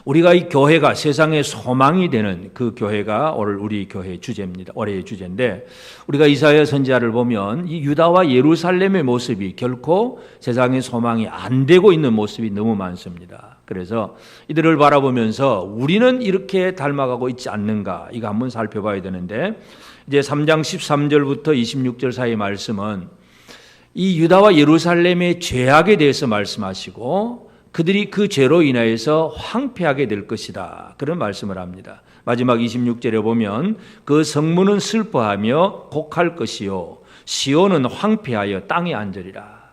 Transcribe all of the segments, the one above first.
우리가 이 교회가 세상의 소망이 되는 그 교회가 오늘 우리 교회의 주제입니다. 올해의 주제인데, 우리가 이사야 선지자를 보면 이 유다와 예루살렘의 모습이 결코 세상의 소망이 안 되고 있는 모습이 너무 많습니다. 그래서 이들을 바라보면서 우리는 이렇게 닮아가고 있지 않는가, 이거 한번 살펴봐야 되는데, 이제 3장 13절부터 26절 사이의 말씀은 이 유다와 예루살렘의 죄악에 대해서 말씀하시고 그들이 그 죄로 인하여서 황폐하게 될 것이다, 그런 말씀을 합니다. 마지막 26절에 보면 그 성문은 슬퍼하며 곡할 것이요 시온은 황폐하여 땅에 앉으리라.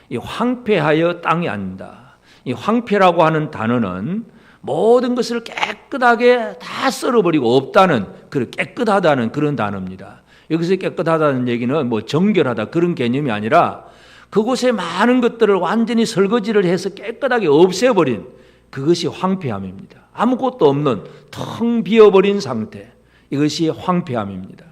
이 황폐하여 땅에 앉는다. 이 황폐라고 하는 단어는 모든 것을 깨끗하게 다 썰어버리고 없다는, 깨끗하다는 그런 단어입니다. 여기서 깨끗하다는 얘기는 뭐 정결하다 그런 개념이 아니라 그곳에 많은 것들을 완전히 설거지를 해서 깨끗하게 없애버린, 그것이 황폐함입니다. 아무것도 없는 텅 비어버린 상태, 이것이 황폐함입니다.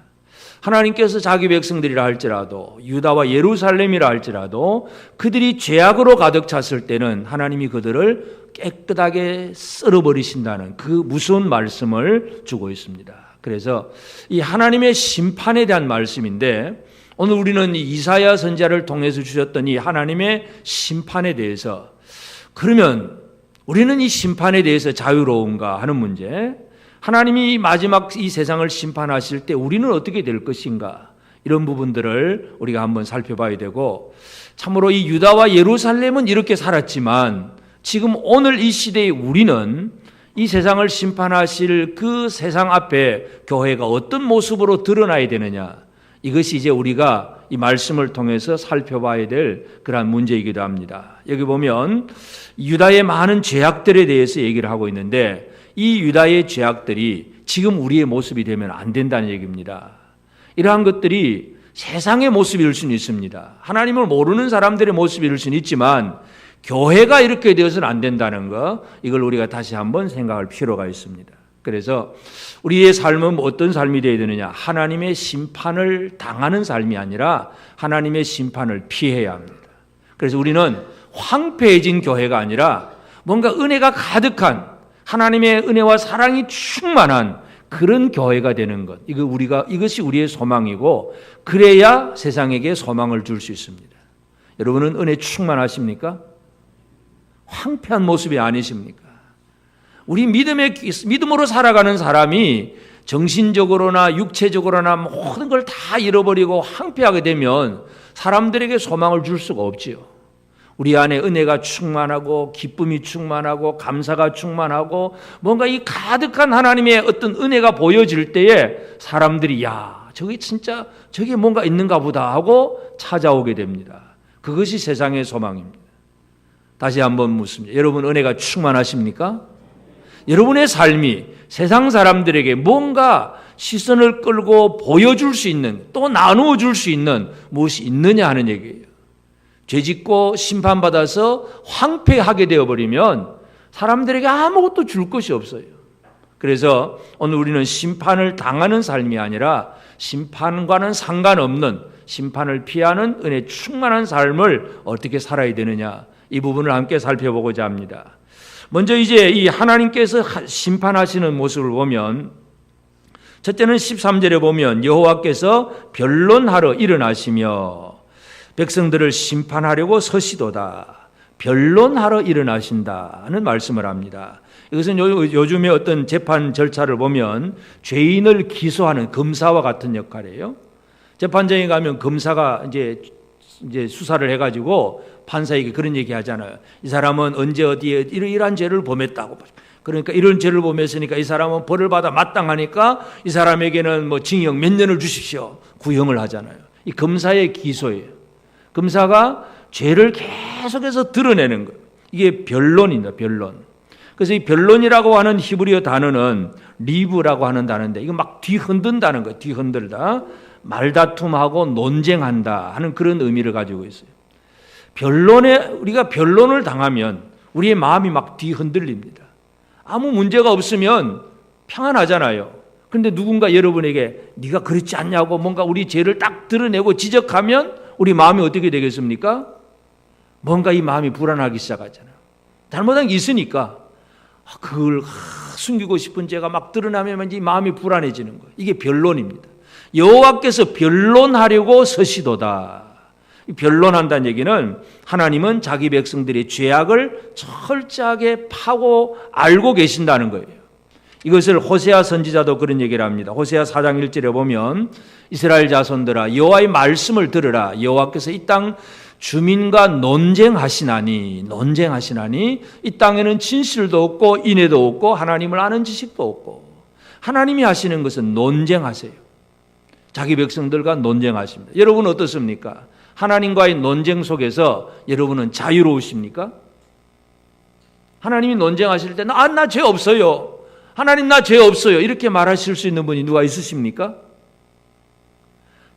하나님께서 자기 백성들이라 할지라도, 유다와 예루살렘이라 할지라도 그들이 죄악으로 가득 찼을 때는 하나님이 그들을 깨끗하게 썰어버리신다는 그 무서운 말씀을 주고 있습니다. 그래서 이 하나님의 심판에 대한 말씀인데, 오늘 우리는 이사야 선지자를 통해서 주셨던 이 하나님의 심판에 대해서, 그러면 우리는 이 심판에 대해서 자유로운가 하는 문제, 하나님이 마지막 이 세상을 심판하실 때 우리는 어떻게 될 것인가, 이런 부분들을 우리가 한번 살펴봐야 되고, 참으로 이 유다와 예루살렘은 이렇게 살았지만 지금 오늘 이 시대의 우리는 이 세상을 심판하실 그 세상 앞에 교회가 어떤 모습으로 드러나야 되느냐, 이것이 이제 우리가 이 말씀을 통해서 살펴봐야 될 그러한 문제이기도 합니다. 여기 보면 유다의 많은 죄악들에 대해서 얘기를 하고 있는데, 이 유다의 죄악들이 지금 우리의 모습이 되면 안 된다는 얘기입니다. 이러한 것들이 세상의 모습일 수는 있습니다. 하나님을 모르는 사람들의 모습일 수는 있지만 교회가 이렇게 되어서는 안 된다는 거, 이걸 우리가 다시 한번 생각할 필요가 있습니다. 그래서 우리의 삶은 어떤 삶이 되어야 되느냐, 하나님의 심판을 당하는 삶이 아니라 하나님의 심판을 피해야 합니다. 그래서 우리는 황폐해진 교회가 아니라 뭔가 은혜가 가득한, 하나님의 은혜와 사랑이 충만한 그런 교회가 되는 것, 이것이 우리의 소망이고, 그래야 세상에게 소망을 줄 수 있습니다. 여러분은 은혜 충만하십니까? 황폐한 모습이 아니십니까? 우리 믿음으로 살아가는 사람이 정신적으로나 육체적으로나 모든 걸 다 잃어버리고 황폐하게 되면 사람들에게 소망을 줄 수가 없지요. 우리 안에 은혜가 충만하고 기쁨이 충만하고 감사가 충만하고 뭔가 이 가득한 하나님의 어떤 은혜가 보여질 때에 사람들이 저게 뭔가 있는가 보다 하고 찾아오게 됩니다. 그것이 세상의 소망입니다. 다시 한번 묻습니다. 여러분 은혜가 충만하십니까? 여러분의 삶이 세상 사람들에게 뭔가 시선을 끌고 보여줄 수 있는, 또 나누어 줄 수 있는 무엇이 있느냐 하는 얘기예요. 죄짓고 심판받아서 황폐하게 되어버리면 사람들에게 아무것도 줄 것이 없어요. 그래서 오늘 우리는 심판을 당하는 삶이 아니라 심판과는 상관없는, 심판을 피하는 은혜 충만한 삶을 어떻게 살아야 되느냐, 이 부분을 함께 살펴보고자 합니다. 먼저 이제 이 하나님께서 심판하시는 모습을 보면, 첫째는 13절에 보면 여호와께서 변론하러 일어나시며 백성들을 심판하려고 서시도다. 변론하러 일어나신다는 말씀을 합니다. 이것은 요즘에 어떤 재판 절차를 보면 죄인을 기소하는 검사와 같은 역할이에요. 재판장에 가면 검사가 이제 수사를 해가지고 판사에게 그런 얘기 하잖아요. 이 사람은 언제 어디에 이러한 죄를 범했다고. 그러니까 이런 죄를 범했으니까 이 사람은 벌을 받아 마땅하니까 이 사람에게는 뭐 징역 몇 년을 주십시오. 구형을 하잖아요. 이 검사의 기소예요. 검사가 죄를 계속해서 드러내는 거예요. 이게 변론입니다. 변론. 그래서 이 변론이라고 하는 히브리어 단어는 리브라고 하는 단어인데, 이거 막 뒤흔든다는 거예요. 뒤흔들다. 말다툼하고 논쟁한다 하는 그런 의미를 가지고 있어요. 우리가 변론을 당하면 우리의 마음이 막 뒤흔들립니다. 아무 문제가 없으면 평안하잖아요. 그런데 누군가 여러분에게 네가 그렇지 않냐고 뭔가 우리 죄를 딱 드러내고 지적하면 우리 마음이 어떻게 되겠습니까? 뭔가 이 마음이 불안하기 시작하잖아요. 잘못한 게 있으니까. 그걸 숨기고 싶은 죄가 막 드러나면 이제 마음이 불안해지는 거예요. 이게 변론입니다. 여호와께서 변론하려고 서시도다. 변론한다는 얘기는 하나님은 자기 백성들의 죄악을 철저하게 파고 알고 계신다는 거예요. 이것을 호세아 선지자도 그런 얘기를 합니다. 호세아 4장 1절에 보면 이스라엘 자손들아 여호와의 말씀을 들으라. 여호와께서 이 땅 주민과 논쟁하시나니 이 땅에는 진실도 없고 인애도 없고 하나님을 아는 지식도 없고. 하나님이 하시는 것은 논쟁하세요. 자기 백성들과 논쟁하십니다. 여러분 어떻습니까? 하나님과의 논쟁 속에서 여러분은 자유로우십니까? 하나님이 논쟁하실 때 나 죄 없어요. 하나님 나 죄 없어요. 이렇게 말하실 수 있는 분이 누가 있으십니까?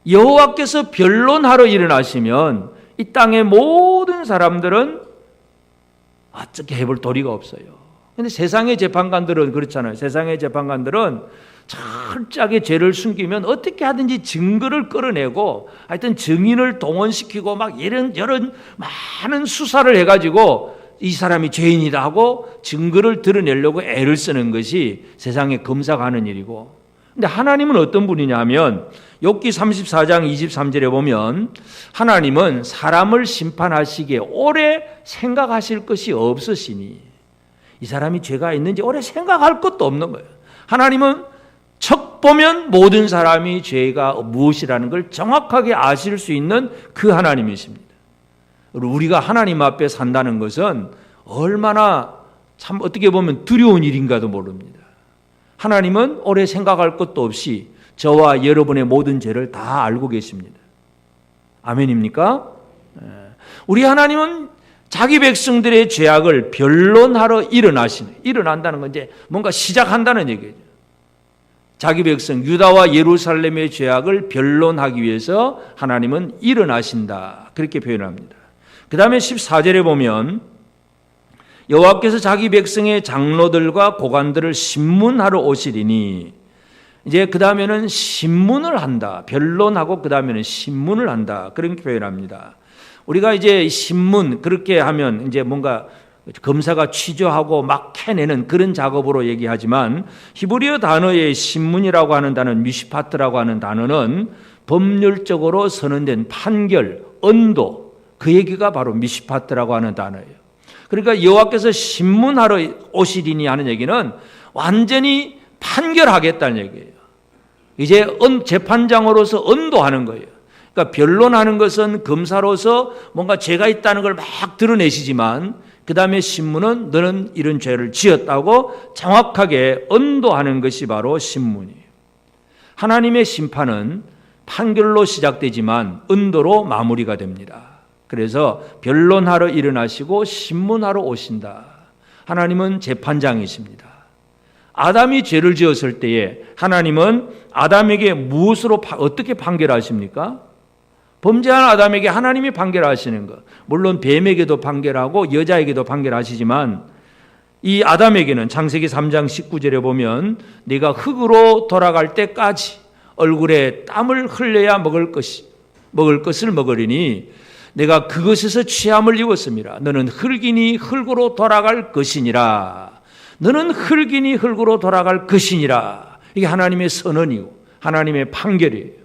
여호와께서 변론하러 일어나시면 이 땅의 모든 사람들은 어떻게 해볼 도리가 없어요. 그런데 세상의 재판관들은 그렇잖아요. 세상의 재판관들은 철저하게 죄를 숨기면 어떻게 하든지 증거를 끌어내고 하여튼 증인을 동원시키고 막 이런 많은 수사를 해가지고 이 사람이 죄인이다 하고 증거를 드러내려고 애를 쓰는 것이 세상의 검사가 하는 일이고, 근데 하나님은 어떤 분이냐면 욥기 34장 23절에 보면 하나님은 사람을 심판하시기에 오래 생각하실 것이 없으시니, 이 사람이 죄가 있는지 오래 생각할 것도 없는 거예요. 하나님은 척 보면 모든 사람이 죄가 무엇이라는 걸 정확하게 아실 수 있는 그 하나님이십니다. 우리가 하나님 앞에 산다는 것은 얼마나 참 어떻게 보면 두려운 일인가도 모릅니다. 하나님은 오래 생각할 것도 없이 저와 여러분의 모든 죄를 다 알고 계십니다. 아멘입니까? 우리 하나님은 자기 백성들의 죄악을 변론하러 일어난다는 건 이제 뭔가 시작한다는 얘기죠. 자기 백성 유다와 예루살렘의 죄악을 변론하기 위해서 하나님은 일어나신다. 그렇게 표현합니다. 그 다음에 14절에 보면 여호와께서 자기 백성의 장로들과 고관들을 신문하러 오시리니, 이제 그 다음에는 신문을 한다. 변론하고 그 다음에는 신문을 한다. 그렇게 표현합니다. 우리가 이제 신문 그렇게 하면 이제 뭔가 검사가 취조하고 막 캐내는 그런 작업으로 얘기하지만, 히브리어 단어의 신문이라고 하는 단어는 미시파트라고 하는 단어는 법률적으로 선언된 판결, 언도, 그 얘기가 바로 미시파트라고 하는 단어예요. 그러니까 여호와께서 신문하러 오시리니 하는 얘기는 완전히 판결하겠다는 얘기예요. 이제 재판장으로서 언도하는 거예요. 그러니까 변론하는 것은 검사로서 뭔가 죄가 있다는 걸 막 드러내시지만, 그 다음에 신문은 너는 이런 죄를 지었다고 정확하게 언도하는 것이 바로 신문이에요. 하나님의 심판은 판결로 시작되지만 언도로 마무리가 됩니다. 그래서 변론하러 일어나시고 신문하러 오신다. 하나님은 재판장이십니다. 아담이 죄를 지었을 때에 하나님은 아담에게 무엇으로 어떻게 판결하십니까? 범죄한 아담에게 하나님이 판결하시는 것. 물론 뱀에게도 판결하고 여자에게도 판결하시지만 이 아담에게는 창세기 3장 19절에 보면 네가 흙으로 돌아갈 때까지 얼굴에 땀을 흘려야 먹을 것을 먹으리니 내가 그것에서 취함을 입었습니다. 너는 흙이니 흙으로 돌아갈 것이니라. 너는 흙이니 흙으로 돌아갈 것이니라. 이게 하나님의 선언이고 하나님의 판결이에요.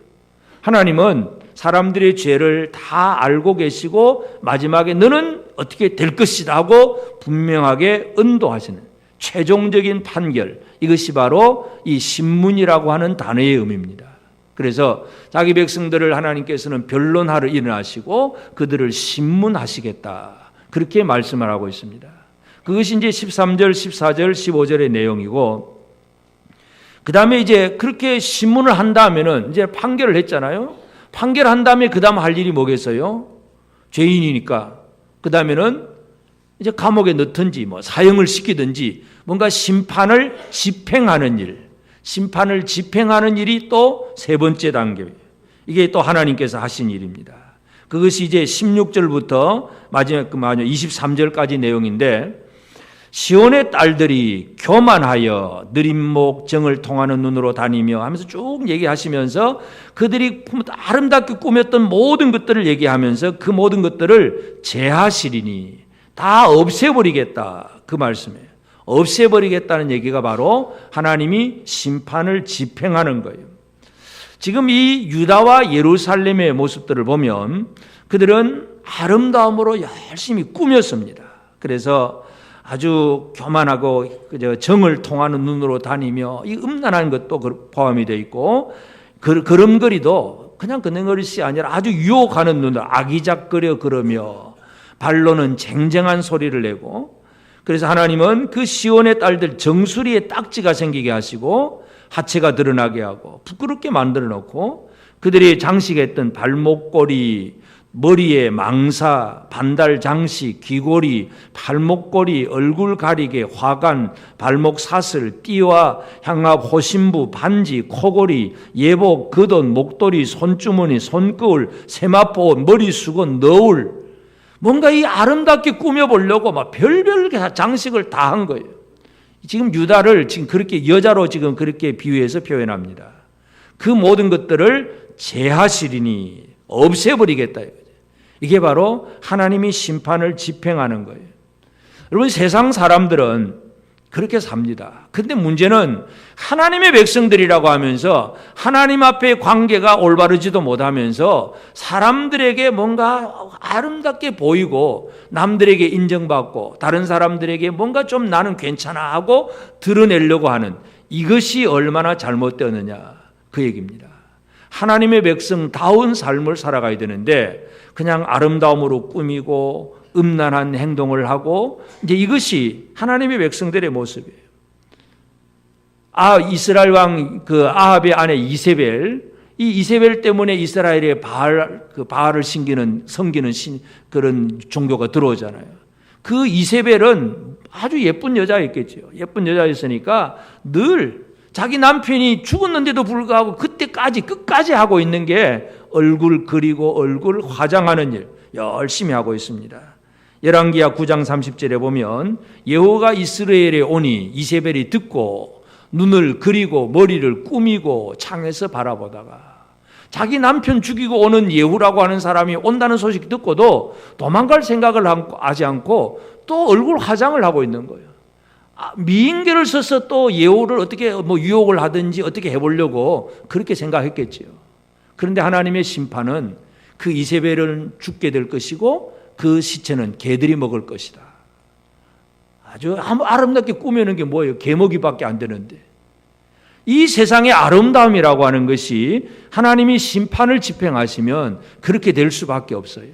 하나님은 사람들의 죄를 다 알고 계시고 마지막에 너는 어떻게 될 것이다 하고 분명하게 언도하시는 최종적인 판결, 이것이 바로 이 신문이라고 하는 단어의 의미입니다. 그래서 자기 백성들을 하나님께서는 변론하러 일어나시고 그들을 신문하시겠다, 그렇게 말씀을 하고 있습니다. 그것이 이제 13절, 14절, 15절의 내용이고, 그 다음에 이제 그렇게 신문을 한 다음에는 이제 판결을 했잖아요. 판결한 다음에 그 다음 할 일이 뭐겠어요? 죄인이니까 그 다음에는 이제 감옥에 넣든지 뭐 사형을 시키든지 뭔가 심판을 집행하는 일이 또 세 번째 단계예요. 이게 또 하나님께서 하신 일입니다. 그것이 이제 16절부터 마지막 23절까지 내용인데, 시온의 딸들이 교만하여 느림목 정을 통하는 눈으로 다니며 하면서 쭉 얘기하시면서 그들이 아름답게 꾸몄던 모든 것들을 얘기하면서 그 모든 것들을 제하시리니 다 없애버리겠다, 그 말씀이에요. 없애버리겠다는 얘기가 바로 하나님이 심판을 집행하는 거예요. 지금 이 유다와 예루살렘의 모습들을 보면 그들은 아름다움으로 열심히 꾸몄습니다. 그래서 아주 교만하고 정을 통하는 눈으로 다니며 이 음란한 것도 포함이 되어 있고 걸음걸이도 그냥 걷는것이 아니라 아주 유혹하는 눈으로 아기작거려 걸으며 발로는 쟁쟁한 소리를 내고, 그래서 하나님은 그 시온의 딸들 정수리에 딱지가 생기게 하시고 하체가 드러나게 하고 부끄럽게 만들어 놓고 그들이 장식했던 발목걸이, 머리에 망사, 반달 장식, 귀걸이, 발목걸이, 얼굴 가리개, 화관, 발목 사슬, 띠와 향압, 호신부, 반지, 코걸이, 예복, 겉옷, 목도리, 손주머니, 손거울, 세마포, 머리수건, 너울, 뭔가 이 아름답게 꾸며보려고 막 별별 장식을 다 한 거예요. 지금 유다를 지금 그렇게 여자로 지금 그렇게 비유해서 표현합니다. 그 모든 것들을 제하시리니 없애버리겠다. 이게 바로 하나님이 심판을 집행하는 거예요. 여러분, 세상 사람들은 그렇게 삽니다. 근데 문제는 하나님의 백성들이라고 하면서 하나님 앞에 관계가 올바르지도 못하면서 사람들에게 뭔가 아름답게 보이고 남들에게 인정받고 다른 사람들에게 뭔가 좀 나는 괜찮아 하고 드러내려고 하는, 이것이 얼마나 잘못되었느냐 그 얘기입니다. 하나님의 백성다운 삶을 살아가야 되는데 그냥 아름다움으로 꾸미고 음란한 행동을 하고, 이제 이것이 하나님의 백성들의 모습이에요. 이스라엘 왕 아합의 아내 이세벨, 이 이세벨 때문에 이스라엘에 바알을 섬기는 그런 종교가 들어오잖아요. 그 이세벨은 아주 예쁜 여자였겠죠. 예쁜 여자였으니까 늘 자기 남편이 죽었는데도 불구하고 그때까지 끝까지 하고 있는 게 얼굴 그리고 얼굴 화장하는 일 열심히 하고 있습니다. 열왕기하 9장 30절에 보면 여호와가 이스라엘에 오니 이세벨이 듣고 눈을 그리고 머리를 꾸미고 창에서 바라보다가, 자기 남편 죽이고 오는 예후라고 하는 사람이 온다는 소식 듣고도 도망갈 생각을 하지 않고 또 얼굴 화장을 하고 있는 거예요. 미인계를 써서 또 예후를 어떻게 유혹을 하든지 어떻게 해보려고 그렇게 생각했겠지요. 그런데 하나님의 심판은 그 이세벨은 죽게 될 것이고 그 시체는 개들이 먹을 것이다. 아주 아름답게 꾸며놓은 게 뭐예요? 개먹이밖에 안 되는데. 이 세상의 아름다움이라고 하는 것이 하나님이 심판을 집행하시면 그렇게 될 수밖에 없어요.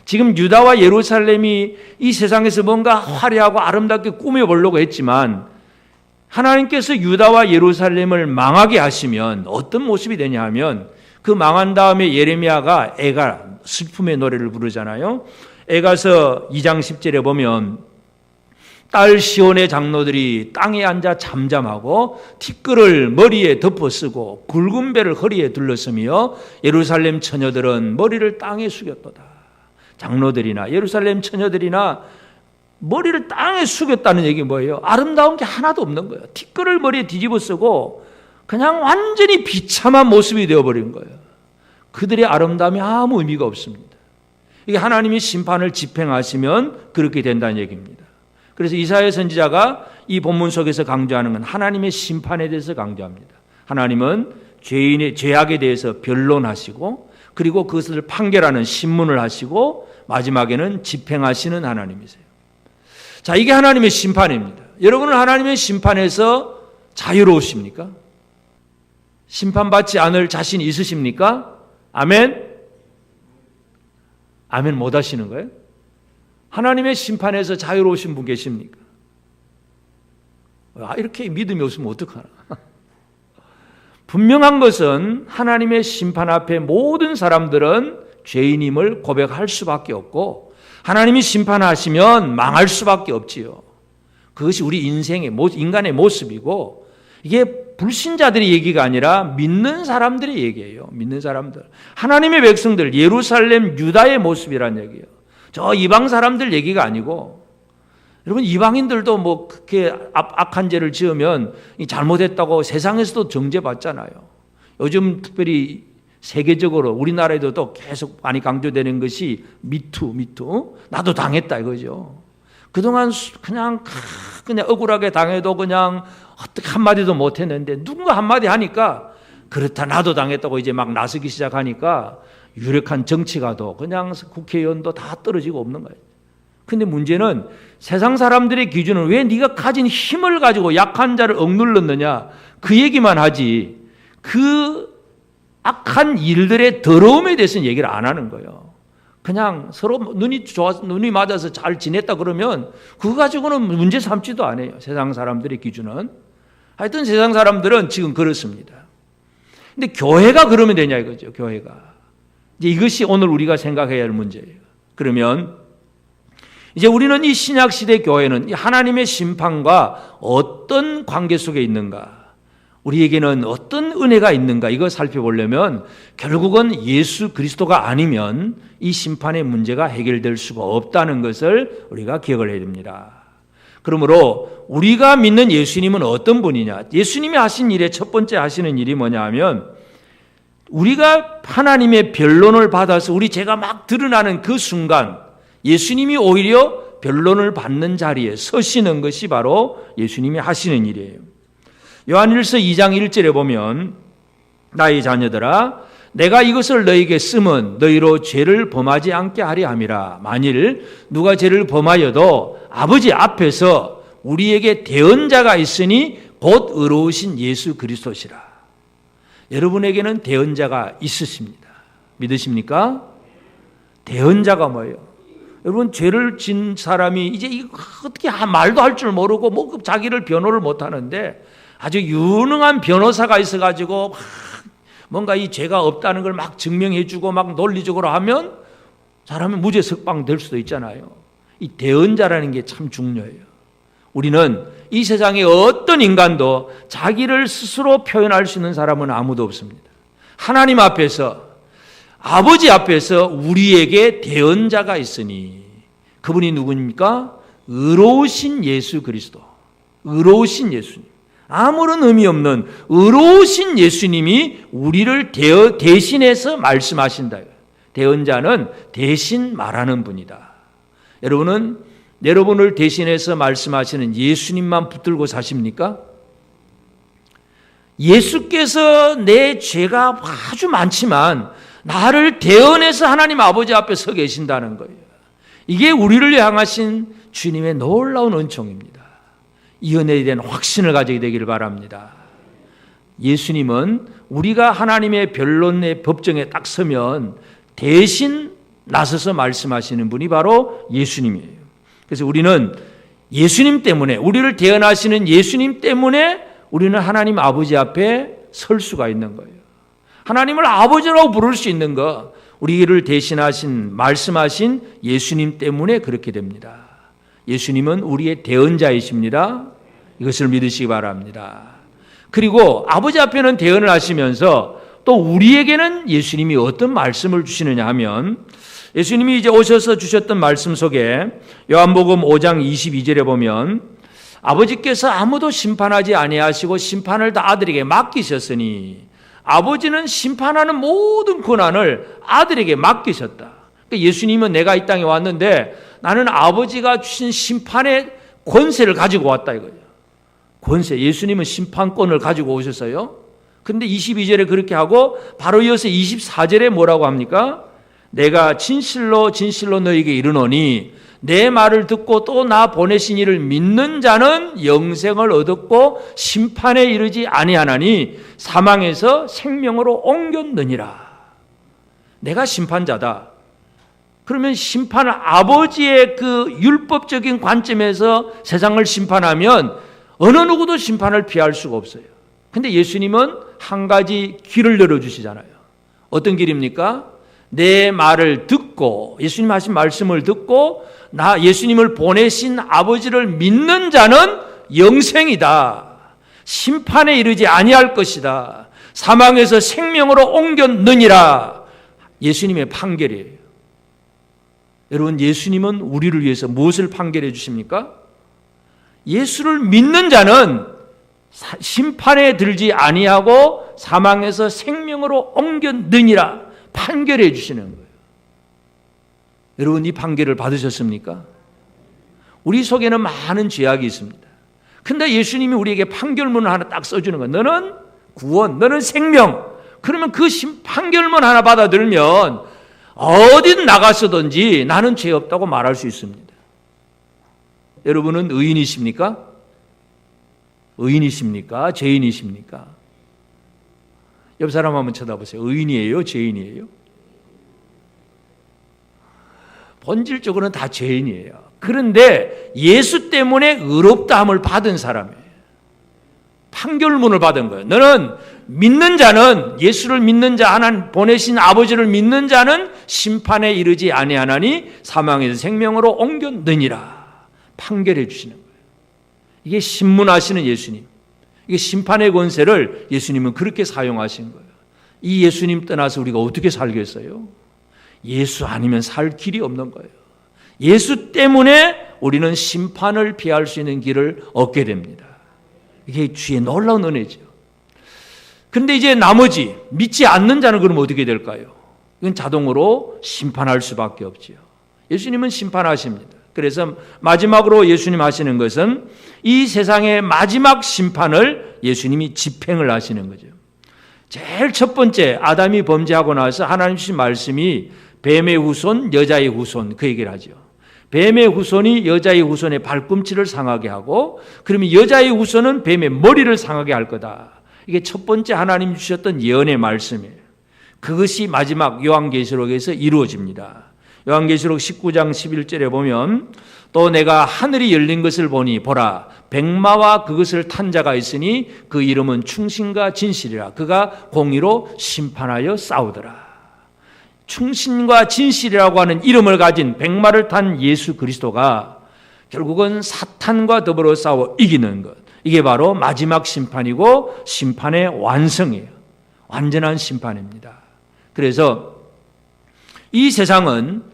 지금 유다와 예루살렘이 이 세상에서 뭔가 화려하고 아름답게 꾸며보려고 했지만 하나님께서 유다와 예루살렘을 망하게 하시면 어떤 모습이 되냐 하면, 그 망한 다음에 예레미야가 슬픔의 노래를 부르잖아요. 에가서 2장 10절에 보면 딸 시온의 장로들이 땅에 앉아 잠잠하고 티끌을 머리에 덮어쓰고 굵은 배를 허리에 둘러쓰며 예루살렘 처녀들은 머리를 땅에 숙였도다. 장로들이나 예루살렘 처녀들이나 머리를 땅에 숙였다는 얘기 뭐예요? 아름다운 게 하나도 없는 거예요. 티끌을 머리에 뒤집어 쓰고 그냥 완전히 비참한 모습이 되어버린 거예요. 그들의 아름다움이 아무 의미가 없습니다. 이게 하나님이 심판을 집행하시면 그렇게 된다는 얘기입니다. 그래서 이사야 선지자가 이 본문 속에서 강조하는 건 하나님의 심판에 대해서 강조합니다. 하나님은 죄인의 죄악에 대해서 변론하시고 그리고 그것을 판결하는 신문을 하시고 마지막에는 집행하시는 하나님이세요. 자, 이게 하나님의 심판입니다. 여러분은 하나님의 심판에서 자유로우십니까? 심판받지 않을 자신이 있으십니까? 아멘? 아멘 못 하시는 거예요? 하나님의 심판에서 자유로우신 분 계십니까? 이렇게 믿음이 없으면 어떡하나? 분명한 것은 하나님의 심판 앞에 모든 사람들은 죄인임을 고백할 수밖에 없고 하나님이 심판하시면 망할 수밖에 없지요. 그것이 우리 인간의 모습이고, 이게 불신자들의 얘기가 아니라 믿는 사람들의 얘기예요. 믿는 사람들. 하나님의 백성들, 예루살렘, 유다의 모습이란 얘기예요. 저 이방 사람들 얘기가 아니고, 여러분 이방인들도 그렇게 악한 죄를 지으면 잘못했다고 세상에서도 정죄받잖아요. 요즘 특별히 세계적으로 우리나라에도 또 계속 많이 강조되는 것이 미투. 나도 당했다 이거죠. 그동안 그냥 억울하게 당해도 그냥 어떻게 한마디도 못했는데 누군가 한마디 하니까 그렇다 나도 당했다고 이제 막 나서기 시작하니까 유력한 정치가도 그냥 국회의원도 다 떨어지고 없는 거예요. 근데 문제는 세상 사람들의 기준은 왜 네가 가진 힘을 가지고 약한 자를 억눌렀느냐 그 얘기만 하지 그 악한 일들의 더러움에 대해서는 얘기를 안 하는 거예요. 그냥 서로 눈이 맞아서 잘 지냈다 그러면 그거 가지고는 문제 삼지도 않아요. 세상 사람들의 기준은. 하여튼 세상 사람들은 지금 그렇습니다. 근데 교회가 그러면 되냐 이거죠. 교회가. 이제 이것이 오늘 우리가 생각해야 할 문제예요. 그러면 이제 우리는 이 신약시대 교회는 하나님의 심판과 어떤 관계 속에 있는가? 우리에게는 어떤 은혜가 있는가? 이거 살펴보려면 결국은 예수 그리스도가 아니면 이 심판의 문제가 해결될 수가 없다는 것을 우리가 기억을 해야 됩니다. 그러므로 우리가 믿는 예수님은 어떤 분이냐? 예수님이 하신 일의 첫 번째 하시는 일이 뭐냐 하면 우리가 하나님의 변론을 받아서 우리 죄가 막 드러나는 그 순간 예수님이 오히려 변론을 받는 자리에 서시는 것이 바로 예수님이 하시는 일이에요. 요한일서 2장 1절에 보면 나의 자녀들아 내가 이것을 너에게 쓰면 너희로 죄를 범하지 않게 하려 함이라. 만일 누가 죄를 범하여도 아버지 앞에서 우리에게 대언자가 있으니 곧 의로우신 예수 그리스도시라. 여러분에게는 대언자가 있으십니다. 믿으십니까? 대언자가 뭐예요? 여러분 죄를 진 사람이 이제 어떻게 말도 할 줄 모르고 뭐 자기를 변호를 못 하는데 아주 유능한 변호사가 있어가지고 뭔가 이 죄가 없다는 걸 막 증명해주고 막 논리적으로 하면 사람은 무죄 석방될 수도 있잖아요. 이 대언자라는 게 참 중요해요. 우리는 이 세상에 어떤 인간도 자기를 스스로 표현할 수 있는 사람은 아무도 없습니다. 하나님 앞에서 아버지 앞에서 우리에게 대언자가 있으니 그분이 누구입니까? 의로우신 예수 그리스도. 의로우신 예수님. 아무런 의미 없는 의로우신 예수님이 우리를 대신해서 말씀하신다. 대언자는 대신 말하는 분이다. 여러분은 여러분을 대신해서 말씀하시는 예수님만 붙들고 사십니까? 예수께서 내 죄가 아주 많지만 나를 대언해서 하나님 아버지 앞에 서 계신다는 거예요. 이게 우리를 향하신 주님의 놀라운 은총입니다. 이 은혜에 대한 확신을 가지게 되기를 바랍니다. 예수님은 우리가 하나님의 변론의 법정에 딱 서면 대신 나서서 말씀하시는 분이 바로 예수님이에요. 그래서 우리는 예수님 때문에 우리를 대언하시는 예수님 때문에 우리는 하나님 아버지 앞에 설 수가 있는 거예요. 하나님을 아버지라고 부를 수 있는 거 우리를 대신하신 말씀하신 예수님 때문에 그렇게 됩니다. 예수님은 우리의 대언자이십니다. 이것을 믿으시기 바랍니다. 그리고 아버지 앞에는 대언을 하시면서 또 우리에게는 예수님이 어떤 말씀을 주시느냐 하면 예수님이 이제 오셔서 주셨던 말씀 속에 요한복음 5장 22절에 보면 아버지께서 아무도 심판하지 아니하시고 심판을 다 아들에게 맡기셨으니 아버지는 심판하는 모든 권한을 아들에게 맡기셨다. 그러니까 예수님은 내가 이 땅에 왔는데 나는 아버지가 주신 심판의 권세를 가지고 왔다 이거예요. 권세. 예수님은 심판권을 가지고 오셨어요. 근데 22절에 그렇게 하고 바로 이어서 24절에 뭐라고 합니까? 내가 진실로 진실로 너에게 이르노니 내 말을 듣고 또 나 보내신 이를 믿는 자는 영생을 얻었고 심판에 이르지 아니하나니 사망에서 생명으로 옮겼느니라. 내가 심판자다. 그러면 심판을 아버지의 그 율법적인 관점에서 세상을 심판하면 어느 누구도 심판을 피할 수가 없어요. 근데 예수님은 한 가지 길을 열어주시잖아요. 어떤 길입니까? 내 말을 듣고 예수님 하신 말씀을 듣고 예수님을 보내신 아버지를 믿는 자는 영생이다. 심판에 이르지 아니할 것이다. 사망에서 생명으로 옮겼느니라. 예수님의 판결이에요. 여러분 예수님은 우리를 위해서 무엇을 판결해 주십니까? 예수를 믿는 자는 심판에 들지 아니하고 사망에서 생명으로 옮겼느니라 판결해 주시는 거예요. 여러분 이 판결을 받으셨습니까? 우리 속에는 많은 죄악이 있습니다. 근데 예수님이 우리에게 판결문을 하나 딱 써주는 거예요. 너는 구원, 너는 생명. 그러면 그 판결문 하나 받아들면 어디든 나가서든지 나는 죄 없다고 말할 수 있습니다. 여러분은 의인이십니까? 의인이십니까? 죄인이십니까? 옆 사람 한번 쳐다보세요. 의인이에요? 죄인이에요? 본질적으로는 다 죄인이에요. 그런데 예수 때문에 의롭다함을 받은 사람이에요. 판결문을 받은 거예요. 너는 믿는 자는, 예수를 믿는 자, 하나님 보내신 아버지를 믿는 자는 심판에 이르지 아니하나니 사망에서 생명으로 옮겼느니라 판결해 주시는 거예요. 이게 신문하시는 예수님, 이게 심판의 권세를 예수님은 그렇게 사용하신 거예요. 이 예수님 떠나서 우리가 어떻게 살겠어요? 예수 아니면 살 길이 없는 거예요. 예수 때문에 우리는 심판을 피할 수 있는 길을 얻게 됩니다. 이게 주의 놀라운 은혜죠. 그런데 이제 나머지 믿지 않는 자는 그럼 어떻게 될까요? 이건 자동으로 심판할 수밖에 없지요. 예수님은 심판하십니다. 그래서 마지막으로 예수님 하시는 것은 이 세상의 마지막 심판을 예수님이 집행을 하시는 거죠. 제일 첫 번째 아담이 범죄하고 나서 하나님 주신 말씀이 뱀의 후손, 여자의 후손 그 얘기를 하죠. 뱀의 후손이 여자의 후손의 발꿈치를 상하게 하고 그러면 여자의 후손은 뱀의 머리를 상하게 할 거다. 이게 첫 번째 하나님 주셨던 예언의 말씀이에요. 그것이 마지막 요한계시록에서 이루어집니다. 요한계시록 19장 11절에 보면 또 내가 하늘이 열린 것을 보니 보라 백마와 그것을 탄 자가 있으니 그 이름은 충신과 진실이라 그가 공의로 심판하여 싸우더라. 충신과 진실이라고 하는 이름을 가진 백마를 탄 예수 그리스도가 결국은 사탄과 더불어 싸워 이기는 것, 이게 바로 마지막 심판이고 심판의 완성이에요. 완전한 심판입니다. 그래서 이 세상은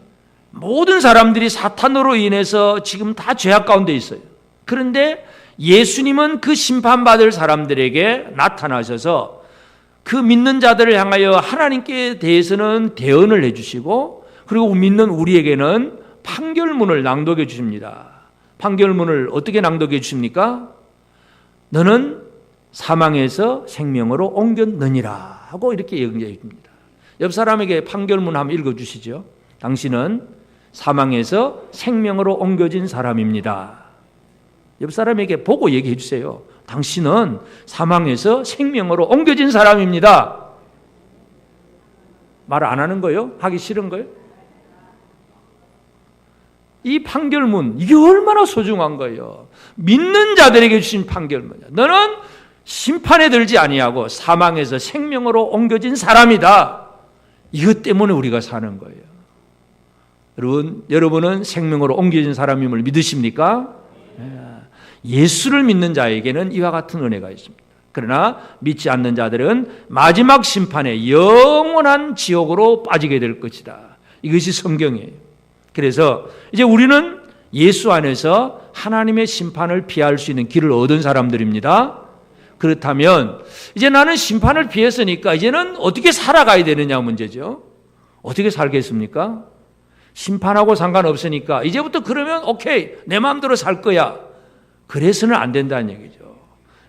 모든 사람들이 사탄으로 인해서 지금 다 죄악 가운데 있어요. 그런데 예수님은 그 심판받을 사람들에게 나타나셔서 그 믿는 자들을 향하여 하나님께 대해서는 대언을 해주시고 그리고 믿는 우리에게는 판결문을 낭독해 주십니다. 판결문을 어떻게 낭독해 주십니까? 너는 사망에서 생명으로 옮겼느니라 하고 이렇게 얘기해 줍니다. 옆 사람에게 판결문 한번 읽어주시죠. 당신은 사망에서 생명으로 옮겨진 사람입니다. 옆 사람에게 보고 얘기해 주세요. 당신은 사망에서 생명으로 옮겨진 사람입니다. 말 안 하는 거예요? 하기 싫은 거예요? 이 판결문, 이게 얼마나 소중한 거예요. 믿는 자들에게 주신 판결문이야. 너는 심판에 들지 아니하고 사망에서 생명으로 옮겨진 사람이다. 이것 때문에 우리가 사는 거예요. 여러분은 생명으로 옮겨진 사람임을 믿으십니까? 예수를 믿는 자에게는 이와 같은 은혜가 있습니다. 그러나 믿지 않는 자들은 마지막 심판에 영원한 지옥으로 빠지게 될 것이다. 이것이 성경이에요. 그래서 이제 우리는 예수 안에서 하나님의 심판을 피할 수 있는 길을 얻은 사람들입니다. 그렇다면 이제 나는 심판을 피했으니까 이제는 어떻게 살아가야 되느냐 문제죠. 어떻게 살겠습니까? 심판하고 상관없으니까 이제부터 그러면 오케이 내 마음대로 살 거야. 그래서는 안 된다는 얘기죠.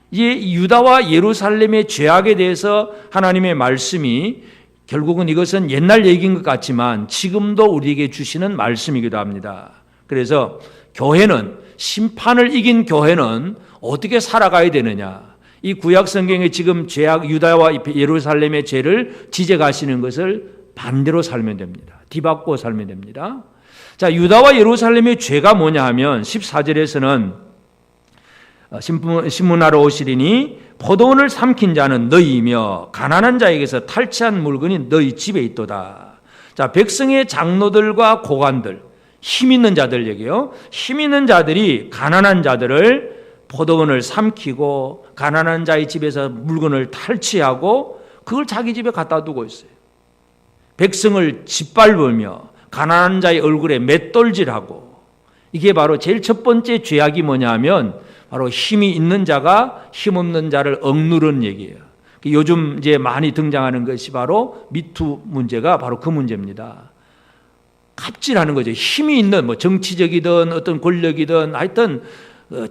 이제 유다와 예루살렘의 죄악에 대해서 하나님의 말씀이 결국은 이것은 옛날 얘기인 것 같지만 지금도 우리에게 주시는 말씀이기도 합니다. 그래서 교회는 심판을 이긴 교회는 어떻게 살아가야 되느냐. 이 구약 성경에 지금 죄악 유다와 예루살렘의 죄를 지적하시는 것을 반대로 살면 됩니다. 뒤바꿔 살면 됩니다. 자, 유다와 예루살렘의 죄가 뭐냐 하면 14절에서는 신문하러 오시리니 포도원을 삼킨 자는 너희이며 가난한 자에게서 탈취한 물건이 너희 집에 있도다. 자, 백성의 장로들과 고관들, 힘 있는 자들 얘기요. 힘 있는 자들이 가난한 자들을 포도원을 삼키고 가난한 자의 집에서 물건을 탈취하고 그걸 자기 집에 갖다 두고 있어요. 백성을 짓밟으며 가난한 자의 얼굴에 맷돌질하고 이게 바로 제일 첫 번째 죄악이 뭐냐 하면 바로 힘이 있는 자가 힘없는 자를 억누르는 얘기예요. 요즘 이제 많이 등장하는 것이 바로 미투 문제가 바로 그 문제입니다. 갑질하는 거죠. 힘이 있는 뭐 정치적이든 어떤 권력이든 하여튼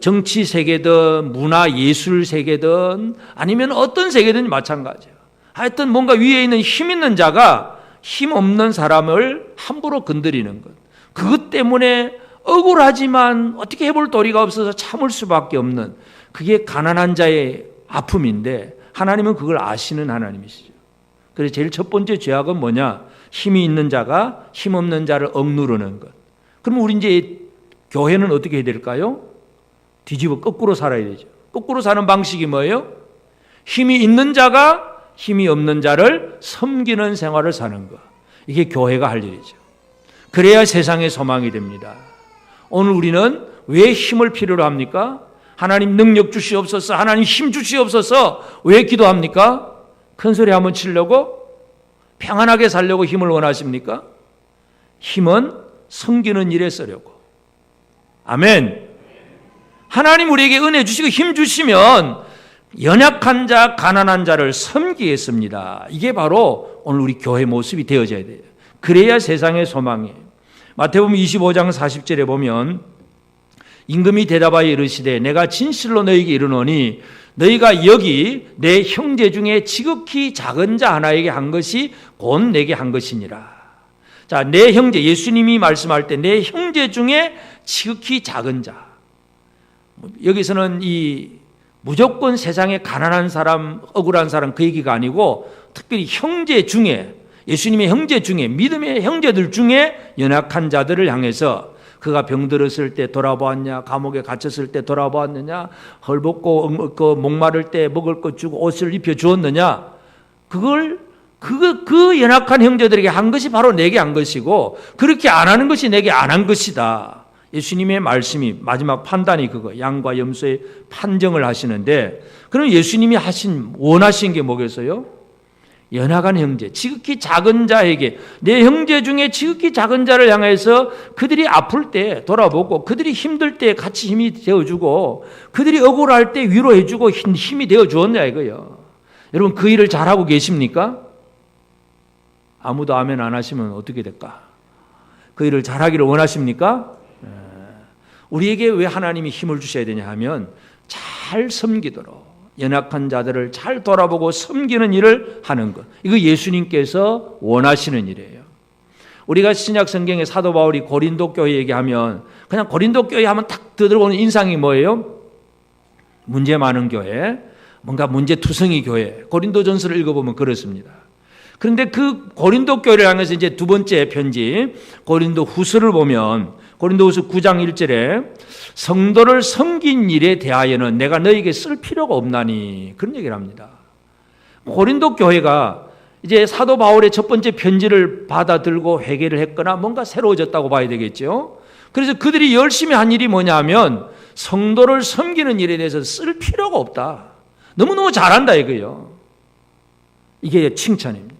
정치 세계든 문화 예술 세계든 아니면 어떤 세계든 마찬가지예요. 하여튼 뭔가 위에 있는 힘 있는 자가 힘 없는 사람을 함부로 건드리는 것. 그것 때문에 억울하지만 어떻게 해볼 도리가 없어서 참을 수밖에 없는 그게 가난한 자의 아픔인데 하나님은 그걸 아시는 하나님이시죠. 그래서 제일 첫 번째 죄악은 뭐냐? 힘이 있는 자가 힘 없는 자를 억누르는 것. 그럼 우리 이제 교회는 어떻게 해야 될까요? 뒤집어 거꾸로 살아야 되죠. 거꾸로 사는 방식이 뭐예요? 힘이 있는 자가 힘이 없는 자를 섬기는 생활을 사는 것. 이게 교회가 할 일이죠. 그래야 세상의 소망이 됩니다. 오늘 우리는 왜 힘을 필요로 합니까? 하나님 능력 주시옵소서, 하나님 힘 주시옵소서. 왜 기도합니까? 큰 소리 한번 치려고? 평안하게 살려고 힘을 원하십니까? 힘은 섬기는 일에 쓰려고. 아멘. 하나님 우리에게 은혜 주시고 힘 주시면 연약한 자, 가난한 자를 섬기겠습니다. 이게 바로 오늘 우리 교회 모습이 되어져야 돼요. 그래야 세상의 소망이에요. 마태복음 25장 40절에 보면 임금이 대답하여 이르시되 내가 진실로 너희에게 이르노니 너희가 여기 내 형제 중에 지극히 작은 자 하나에게 한 것이 곧 내게 한 것이니라. 자, 내 형제, 예수님이 말씀할 때 내 형제 중에 지극히 작은 자. 여기서는 이 무조건 세상에 가난한 사람, 억울한 사람 그 얘기가 아니고 특별히 형제 중에, 예수님의 형제 중에, 믿음의 형제들 중에 연약한 자들을 향해서 그가 병들었을 때 돌아보았냐, 감옥에 갇혔을 때 돌아보았느냐, 헐벗고 목마를 때 먹을 것 주고 옷을 입혀 주었느냐, 그 연약한 형제들에게 한 것이 바로 내게 한 것이고 그렇게 안 하는 것이 내게 안 한 것이다. 예수님의 말씀이 마지막 판단이 그거 양과 염소의 판정을 하시는데 그럼 예수님이 원하신 게 뭐겠어요? 연약한 형제, 지극히 작은 자에게 내 형제 중에 지극히 작은 자를 향해서 그들이 아플 때 돌아보고 그들이 힘들 때 같이 힘이 되어주고 그들이 억울할 때 위로해주고 힘이 되어주었냐 이거예요. 여러분 그 일을 잘하고 계십니까? 아무도 아멘 안 하시면 어떻게 될까? 그 일을 잘하기를 원하십니까? 우리에게 왜 하나님이 힘을 주셔야 되냐 하면 잘 섬기도록 연약한 자들을 잘 돌아보고 섬기는 일을 하는 것. 이거 예수님께서 원하시는 일이에요. 우리가 신약 성경에 사도 바울이 고린도 교회 얘기하면 그냥 고린도 교회 하면 딱 들어오는 인상이 뭐예요? 문제 많은 교회, 뭔가 문제투성이 교회. 고린도전서를 읽어보면 그렇습니다. 그런데 그 고린도 교회를 향해서 이제 두 번째 편지 고린도 후서를 보면 고린도후서 9장 1절에 성도를 섬긴 일에 대하여는 내가 너에게 쓸 필요가 없나니 그런 얘기를 합니다. 고린도 교회가 이제 사도 바울의 첫 번째 편지를 받아들고 회개를 했거나 뭔가 새로워졌다고 봐야 되겠죠. 그래서 그들이 열심히 한 일이 뭐냐면 성도를 섬기는 일에 대해서 쓸 필요가 없다. 너무너무 잘한다 이거예요. 이게 칭찬입니다.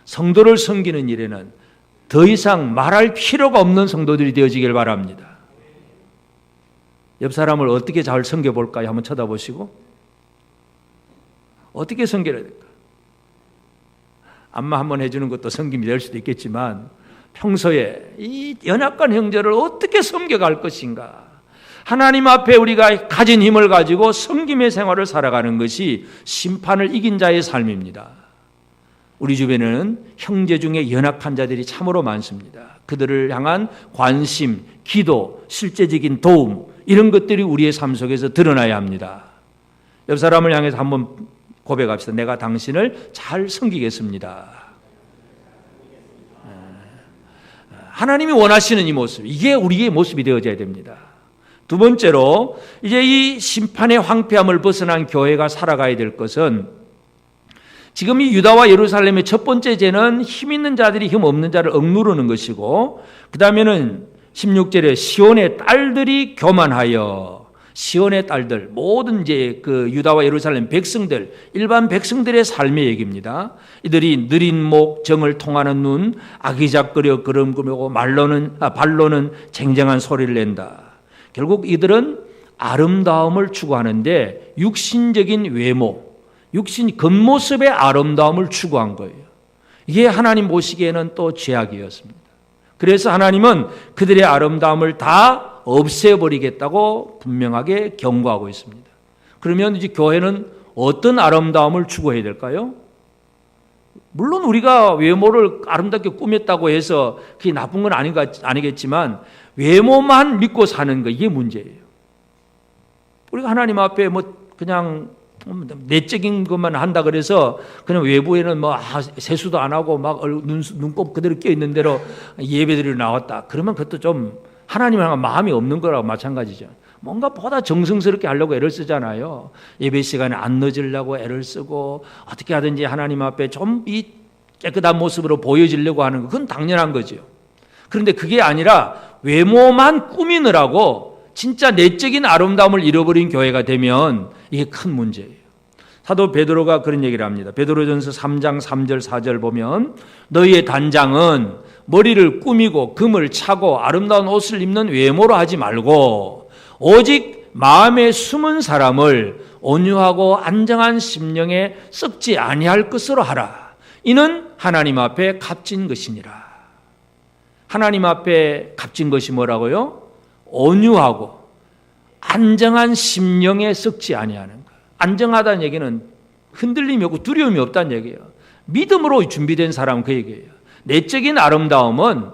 성도를 섬기는 일에는 더 이상 말할 필요가 없는 성도들이 되어지길 바랍니다. 옆 사람을 어떻게 잘 섬겨볼까요? 한번 쳐다보시고 어떻게 섬겨야 될까? 안마 한번 해주는 것도 섬김이 될 수도 있겠지만 평소에 이 연약한 형제를 어떻게 섬겨갈 것인가? 하나님 앞에 우리가 가진 힘을 가지고 섬김의 생활을 살아가는 것이 심판을 이긴 자의 삶입니다. 우리 주변에는 형제 중에 연약한 자들이 참으로 많습니다. 그들을 향한 관심, 기도, 실제적인 도움 이런 것들이 우리의 삶 속에서 드러나야 합니다. 옆 사람을 향해서 한번 고백합시다. 내가 당신을 잘 섬기겠습니다. 하나님이 원하시는 이 모습, 이게 우리의 모습이 되어져야 됩니다. 두 번째로 이제 이 심판의 황폐함을 벗어난 교회가 살아가야 될 것은 지금 이 유다와 예루살렘의 첫 번째 죄는 힘 있는 자들이 힘 없는 자를 억누르는 것이고 그 다음에는 16절에 시온의 딸들이 교만하여 시온의 딸들 모든 이제 그 유다와 예루살렘 백성들 일반 백성들의 삶의 얘기입니다. 이들이 느린 목 정을 통하는 눈 아기작거려 걸음꾸며 발로는 쟁쟁한 소리를 낸다. 결국 이들은 아름다움을 추구하는데 육신적인 외모 육신 겉모습의 아름다움을 추구한 거예요. 이게 하나님 보시기에는 또 죄악이었습니다. 그래서 하나님은 그들의 아름다움을 다 없애버리겠다고 분명하게 경고하고 있습니다. 그러면 이제 교회는 어떤 아름다움을 추구해야 될까요? 물론 우리가 외모를 아름답게 꾸몄다고 해서 그게 나쁜 건 아니겠지만 외모만 믿고 사는 거, 이게 문제예요. 우리가 하나님 앞에 그냥 내적인 것만 한다 그래서 그냥 외부에는 세수도 안 하고 막 눈곱 그대로 껴 있는 대로 예배드리러 나왔다. 그러면 그것도 좀 하나님하고 마음이 없는 거라고 마찬가지죠. 뭔가 보다 정성스럽게 하려고 애를 쓰잖아요. 예배 시간에 안 늦으려고 애를 쓰고 어떻게 하든지 하나님 앞에 좀 이 깨끗한 모습으로 보여지려고 하는 거, 그건 당연한 거죠. 그런데 그게 아니라 외모만 꾸미느라고 진짜 내적인 아름다움을 잃어버린 교회가 되면 이게 큰 문제예요. 사도 베드로가 그런 얘기를 합니다. 베드로전서 3장 3절 4절 보면 너희의 단장은 머리를 꾸미고 금을 차고 아름다운 옷을 입는 외모로 하지 말고 오직 마음에 숨은 사람을 온유하고 안정한 심령에 썩지 아니할 것으로 하라. 이는 하나님 앞에 값진 것이니라. 하나님 앞에 값진 것이 뭐라고요? 온유하고 안정한 심령에 썩지 아니하는 것. 안정하다는 얘기는 흔들림이 없고 두려움이 없다는 얘기예요. 믿음으로 준비된 사람, 그 얘기예요. 내적인 아름다움은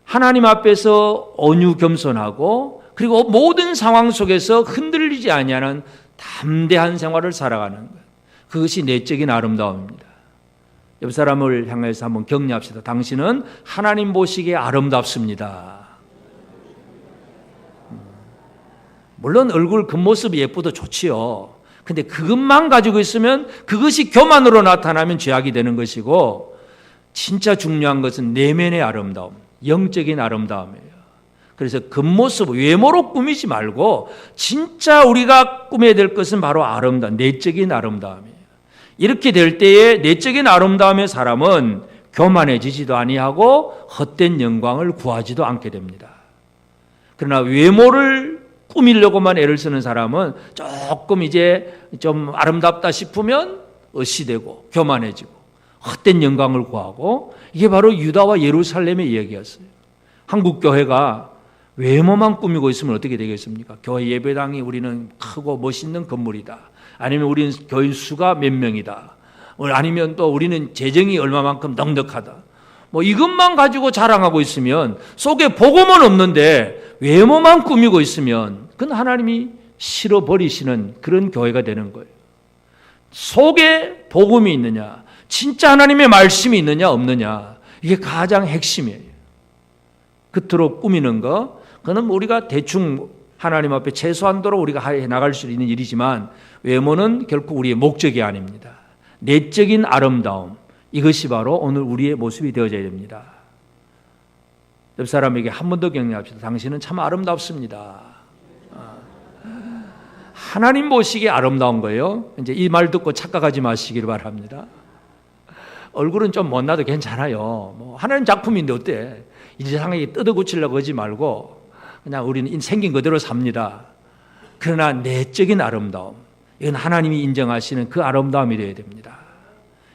하나님 앞에서 온유 겸손하고 그리고 모든 상황 속에서 흔들리지 아니하는 담대한 생활을 살아가는 것. 그것이 내적인 아름다움입니다. 옆 사람을 향해서 한번 격려합시다. 당신은 하나님 보시기에 아름답습니다. 물론 얼굴 겉모습이 예쁘도 좋지요. 근데 그것만 가지고 있으면 그것이 교만으로 나타나면 죄악이 되는 것이고, 진짜 중요한 것은 내면의 아름다움, 영적인 아름다움이에요. 그래서 겉모습, 외모로 꾸미지 말고 진짜 우리가 꾸며야 될 것은 바로 아름다움, 내적인 아름다움이에요. 이렇게 될 때에 내적인 아름다움의 사람은 교만해지지도 아니하고 헛된 영광을 구하지도 않게 됩니다. 그러나 외모를 꾸미려고만 애를 쓰는 사람은 조금 이제 좀 아름답다 싶으면 어시되고 교만해지고 헛된 영광을 구하고, 이게 바로 유다와 예루살렘의 이야기였어요. 한국 교회가 외모만 꾸미고 있으면 어떻게 되겠습니까? 교회 예배당이 우리는 크고 멋있는 건물이다. 아니면 우리는 교인 수가 몇 명이다. 아니면 또 우리는 재정이 얼마만큼 넉넉하다. 이것만 가지고 자랑하고 있으면, 속에 복음은 없는데 외모만 꾸미고 있으면 그건 하나님이 싫어버리시는 그런 교회가 되는 거예요. 속에 복음이 있느냐, 진짜 하나님의 말씀이 있느냐 없느냐, 이게 가장 핵심이에요. 겉으로 꾸미는 거, 그건 우리가 대충 하나님 앞에 최소한도로 우리가 해 나갈 수 있는 일이지만 외모는 결코 우리의 목적이 아닙니다. 내적인 아름다움, 이것이 바로 오늘 우리의 모습이 되어져야 됩니다. 옆 사람에게 한 번 더 격려합시다. 당신은 참 아름답습니다. 하나님 보시기에 아름다운 거예요. 이제 이 말 듣고 착각하지 마시기를 바랍니다. 얼굴은 좀 못나도 괜찮아요. 하나님 작품인데 어때? 이 세상에 뜯어고치려고 하지 말고 그냥 우리는 생긴 그대로 삽니다. 그러나 내적인 아름다움, 이건 하나님이 인정하시는 그 아름다움이 되어야 됩니다.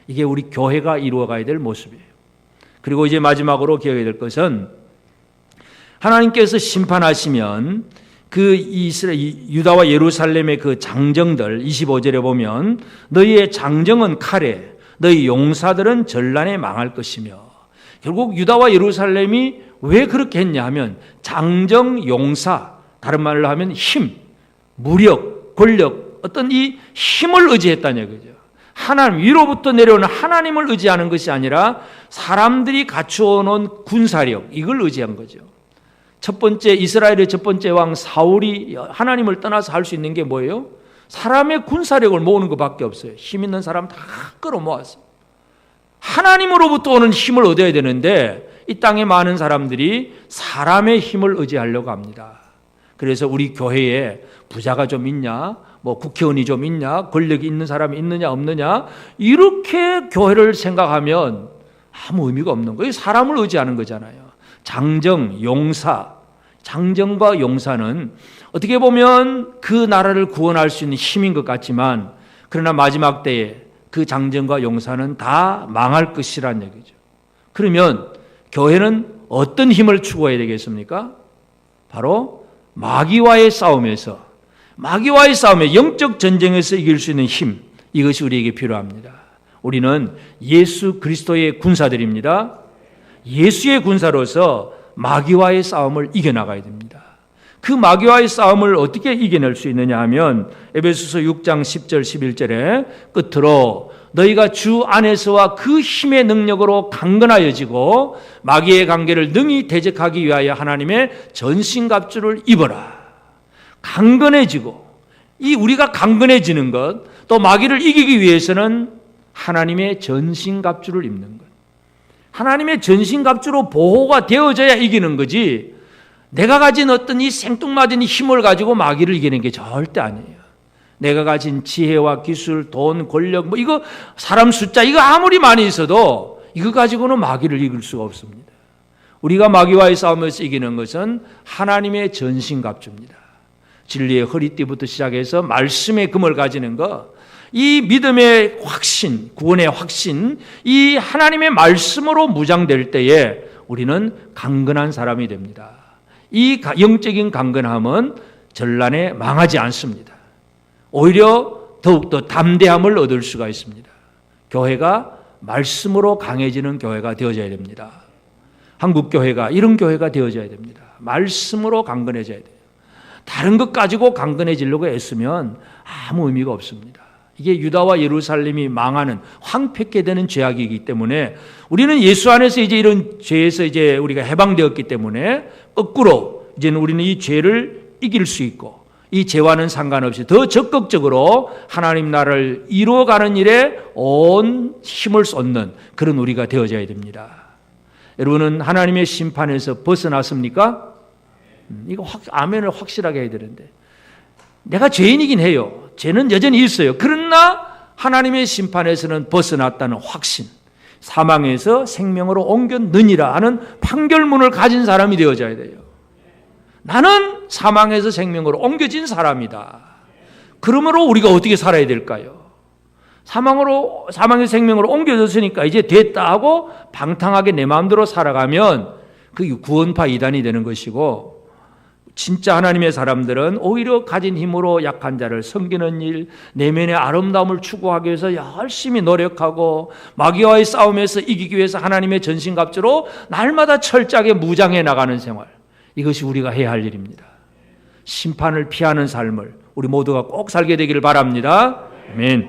이게 우리 교회가 이루어가야 될 모습이에요. 그리고 이제 마지막으로 기억해야 될 것은, 하나님께서 심판하시면 그 유다와 예루살렘의 그 장정들, 25절에 보면 너희의 장정은 칼에, 너희 용사들은 전란에 망할 것이며, 결국 유다와 예루살렘이 왜 그렇게 했냐 하면 장정, 용사, 다른 말로 하면 힘, 무력, 권력, 어떤 이 힘을 의지했다는 얘기죠. 하나님, 위로부터 내려오는 하나님을 의지하는 것이 아니라 사람들이 갖추어 놓은 군사력, 이걸 의지한 거죠. 첫 번째, 이스라엘의 첫 번째 왕 사울이 하나님을 떠나서 할 수 있는 게 뭐예요? 사람의 군사력을 모으는 것밖에 없어요. 힘 있는 사람 다 끌어모았어요. 하나님으로부터 오는 힘을 얻어야 되는데 이 땅에 많은 사람들이 사람의 힘을 의지하려고 합니다. 그래서 우리 교회에 부자가 좀 있냐, 국회의원이 좀 있냐, 권력이 있는 사람이 있느냐 없느냐, 이렇게 교회를 생각하면 아무 의미가 없는 거예요. 사람을 의지하는 거잖아요. 장정, 용사, 장정과 용사는 어떻게 보면 그 나라를 구원할 수 있는 힘인 것 같지만, 그러나 마지막 때에 그 장정과 용사는 다 망할 것이란 얘기죠. 그러면 교회는 어떤 힘을 추구해야 되겠습니까? 바로 마귀와의 싸움에서, 마귀와의 싸움에 영적 전쟁에서 이길 수 있는 힘, 이것이 우리에게 필요합니다. 우리는 예수 그리스도의 군사들입니다. 예수의 군사로서 마귀와의 싸움을 이겨나가야 됩니다. 그 마귀와의 싸움을 어떻게 이겨낼 수 있느냐 하면 에베소서 6장 10절 11절에 끝으로 너희가 주 안에서와 그 힘의 능력으로 강건하여지고 마귀의 관계를 능히 대적하기 위하여 하나님의 전신갑주를 입어라. 강건해지고, 이 우리가 강건해지는 것, 또 마귀를 이기기 위해서는 하나님의 전신갑주를 입는 것. 하나님의 전신갑주로 보호가 되어져야 이기는 거지, 내가 가진 어떤 이 생뚱맞은 힘을 가지고 마귀를 이기는 게 절대 아니에요. 내가 가진 지혜와 기술, 돈, 권력, 이거 사람 숫자, 이거 아무리 많이 있어도 이거 가지고는 마귀를 이길 수가 없습니다. 우리가 마귀와의 싸움에서 이기는 것은 하나님의 전신갑주입니다. 진리의 허리띠부터 시작해서 말씀의 금을 가지는 것, 이 믿음의 확신, 구원의 확신, 이 하나님의 말씀으로 무장될 때에 우리는 강건한 사람이 됩니다. 이 영적인 강건함은 전란에 망하지 않습니다. 오히려 더욱더 담대함을 얻을 수가 있습니다. 교회가 말씀으로 강해지는 교회가 되어져야 됩니다. 한국 교회가 이런 교회가 되어져야 됩니다. 말씀으로 강건해져야 돼요. 다른 것 가지고 강건해지려고 애쓰면 아무 의미가 없습니다. 이게 유다와 예루살렘이 망하는, 황폐케 되는 죄악이기 때문에 우리는 예수 안에서 이제 이런 죄에서 이제 우리가 해방되었기 때문에 거꾸로 이제는 우리는 이 죄를 이길 수 있고, 이 죄와는 상관없이 더 적극적으로 하나님 나라를 이루어가는 일에 온 힘을 쏟는 그런 우리가 되어져야 됩니다. 여러분은 하나님의 심판에서 벗어났습니까? 이거 아멘을 확실하게 해야 되는데, 내가 죄인이긴 해요. 죄는 여전히 있어요. 그러나 하나님의 심판에서는 벗어났다는 확신, 사망에서 생명으로 옮겼느니라 하는 판결문을 가진 사람이 되어져야 돼요. 나는 사망에서 생명으로 옮겨진 사람이다. 그러므로 우리가 어떻게 살아야 될까요? 사망에서 생명으로 옮겨졌으니까 이제 됐다 하고 방탕하게 내 마음대로 살아가면 그게 구원파 이단이 되는 것이고, 진짜 하나님의 사람들은 오히려 가진 힘으로 약한 자를 섬기는 일, 내면의 아름다움을 추구하기 위해서 열심히 노력하고 마귀와의 싸움에서 이기기 위해서 하나님의 전신갑주로 날마다 철저하게 무장해 나가는 생활, 이것이 우리가 해야 할 일입니다. 심판을 피하는 삶을 우리 모두가 꼭 살게 되기를 바랍니다. 아멘.